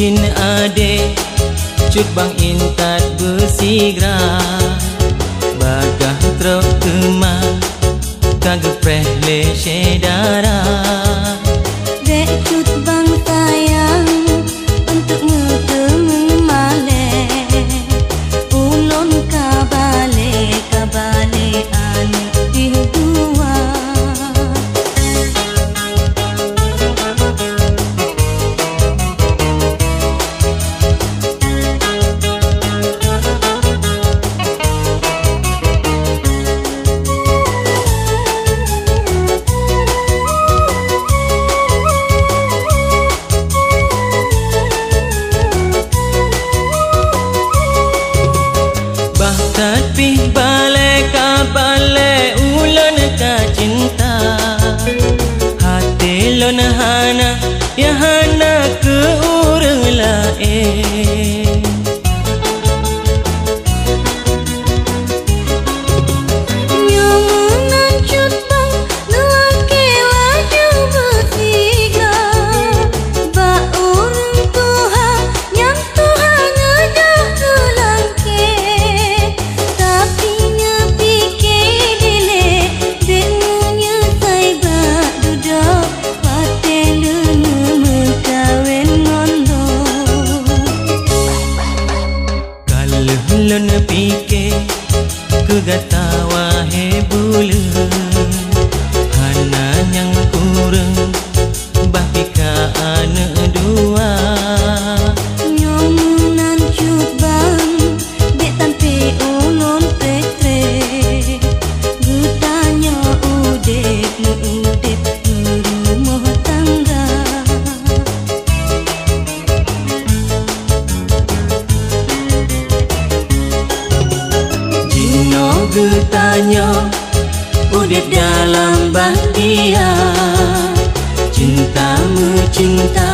jin ade cut bang intat bersigra bagah truk kemah kagak preh le sedara dek cut bang sayang untuk ngutemu male ulun kabale anu di dua tapi balik ka balik ulan ka cinta hati lon hana ya hana ke urang lain nyamunan cut bang lelaki laju bertiga ba urang Tuhan yang Tuhan ngajak tulangke tapi nyepike dile dengunya say bak duduk patelu mengkawin ngondo kalau lon pike kegatawa he bulan hana yang kurang bahika anak dua nyamunan cut bang dek tanpe ulun petre gutanya udep rumah tangga Jino getanya udip dalam bahagia cinta mencinta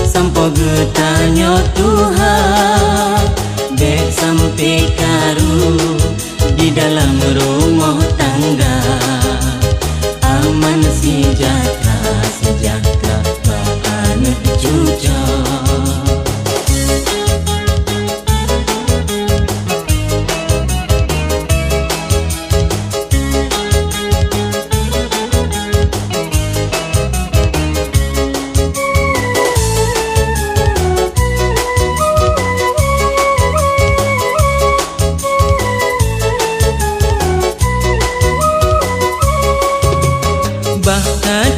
sampo getanya Tuhan dek sampai karu di dalam rumah tangga aman sejahtera bahan cuca bahkan